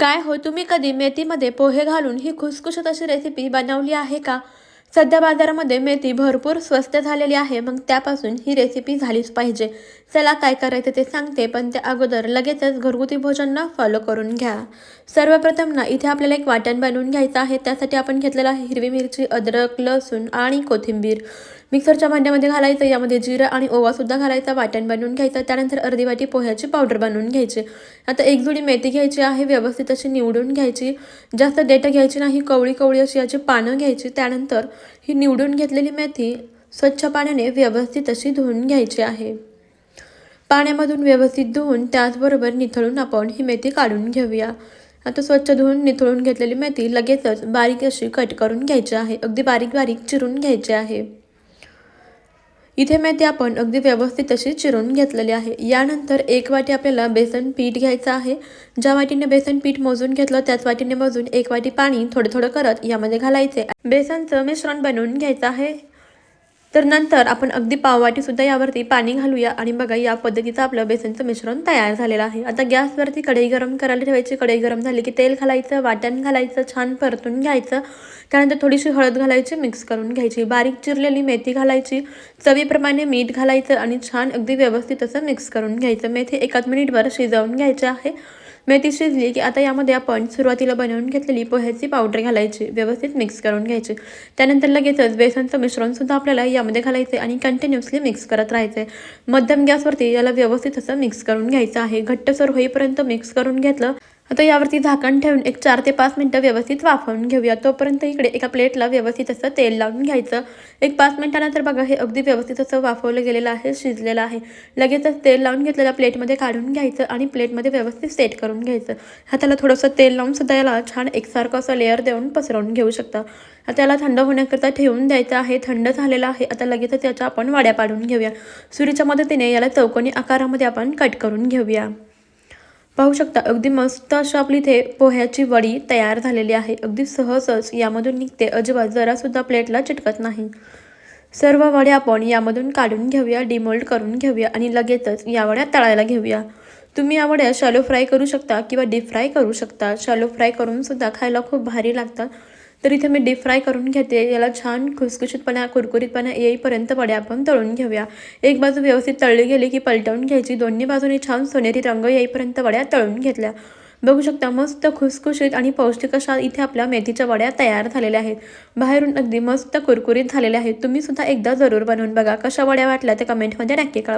काय हो, तुम्ही कधी मेथीमध्ये पोहे घालून ही खुसखुशीत अशी रेसिपी बनवली आहे का? सध्या बाजारामध्ये मेथी भरपूर स्वस्त झालेली आहे, मग त्यापासून ही रेसिपी झालीच पाहिजे. चला काय करायचं ते सांगते, पण त्या अगोदर लगेचच घरगुती भोजनना फॉलो करून घ्या. सर्वप्रथम ना इथे आपल्याला एक वाटण बनवून घ्यायचं आहे. त्यासाठी आपण घेतलेला आहे हिरवी मिरची, अद्रक, लसूण आणि कोथिंबीर. मिक्सरच्या भांड्यामध्ये घालायचं, यामध्ये जिरं आणि ओवासुद्धा घालायचा, वाटण बनवून घ्यायचं. त्यानंतर अर्धी वाटी पोह्याची पावडर बनवून घ्यायची. आता एक जुडी मेथी घ्यायची आहे, व्यवस्थित अशी निवडून घ्यायची. जास्त देठ घ्यायची नाही, कवळी कवळी अशी याची पानं घ्यायची. त्यानंतर ही निवडून घेतलेली मेथी स्वच्छ पाण्याने व्यवस्थित अशी धुवून घ्यायची आहे. पाण्यामधून व्यवस्थित धुवून त्याचबरोबर निथळून आपण ही मेथी काढून घेऊया. आता स्वच्छ धुवून निथळून घेतलेली मेथी लगेचच बारीक अशी कट करून घ्यायची आहे, अगदी बारीक बारीक चिरून घ्यायची आहे. इथे मेथी आपण अगदी व्यवस्थित अशी चिरून घेतलेली आहे. यानंतर एक वाटी आपल्याला बेसन पीठ घ्यायचं आहे. ज्या वाटीने बेसन पीठ मोजून घेतलं त्याच वाटीने मोजून एक वाटी पाणी थोडं थोडं करत यामध्ये घालायचे. बेसनचं मिश्रण बनवून घ्यायचं आहे. तर नंतर आपण अगदी पाववाटीसुद्धा यावरती पाणी घालूया आणि बघा या पद्धतीचं आपलं बेसनचं मिश्रण तयार झालेलं आहे. आता गॅसवरती कढई गरम करायला ठेवायची. कढई गरम झाली की तेल घालायचं, वाटण घालायचं, छान परतून घ्यायचं. त्यानंतर थोडीशी हळद घालायची, मिक्स करून घ्यायची. बारीक चिरलेली मेथी घालायची, चवीप्रमाणे मीठ घालायचं आणि छान अगदी व्यवस्थित असं मिक्स करून घ्यायचं. मेथी 1 मिनिटभर शिजवून घ्यायची आहे. मेथी शिजली की आता यामध्ये आपण सुरुवातीला बनवून घेतलेली पोह्याची पावडर घालायची, व्यवस्थित मिक्स करून घ्यायची. त्यानंतर लगेचच बेसनचं मिश्रणसुद्धा आपल्याला यामध्ये घालायचे आणि कंटिन्युअसली मिक्स करत राहायचे. मध्यम गॅसवरती याला व्यवस्थित असं मिक्स करून घ्यायचं आहे. घट्टसर होईपर्यंत मिक्स करून घेतलं. आता यावरती झाकण ठेवून एक 4 ते 5 मिनिटं व्यवस्थित वाफवून घेऊया. तोपर्यंत इकडे एका प्लेटला व्यवस्थित असं तेल लावून घ्यायचं. एक 5 मिनिटानंतर बघा हे अगदी व्यवस्थित असं वाफवलं गेलेलं आहे, शिजलेलं आहे. लगेचच तेल लावून घेतलेल्या प्लेटमध्ये काढून घ्यायचं आणि प्लेटमध्ये व्यवस्थित सेट करून घ्यायचं. हाताला थोडंसं तेल लावून सुद्धा याला छान एकसारखं असं लेअर देऊन पसरवून घेऊ शकता. आता याला थंड होण्याकरता ठेवून द्यायचं आहे. थंड झालेलं आहे. आता लगेचच याच्या आपण वड्या पाडून घेऊया. सुरीच्या मदतीने याला चौकोनी आकारामध्ये आपण कट करून घेऊया. पाहू शकता अगदी मस्त अशी आपली इथे पोह्याची वडी तयार झालेली आहे. अगदी सहजच यामधून निघते, अजिबात जरासुद्धा प्लेटला चिटकत नाही. सर्व वड्या आपण यामधून काढून घेऊया, डिमोल्ड करून घेऊया आणि लगेचच या वड्या तळायला घेऊया. तुम्ही या वड्या शॅलो फ्राय करू शकता किंवा डीप फ्राय करू शकता. शॅलो फ्राय करून सुद्धा खायला खूप भारी लागतात. तर इथे मी डीप फ्राय करून घेते. याला छान खुसखुशीतपणा, कुरकुरीतपणा येईपर्यंत वड्या आपण तळून घेऊया. एक बाजू व्यवस्थित तळली गेली की पलटवून घ्यायची. दोन्ही बाजूनी छान सोनेरी रंग येईपर्यंत वड्या तळून घेतल्या. बघू शकता मस्त खुसखुशीत आणि पौष्टिक अशा इथे आपल्या मेथीच्या वड्या तयार झालेल्या आहेत. बाहेरून अगदी मस्त कुरकुरीत झालेल्या आहेत. तुम्ही सुद्धा एकदा जरूर बनवून बघा. कशा वड्या वाटल्या ते कमेंटमध्ये नक्की कळवा.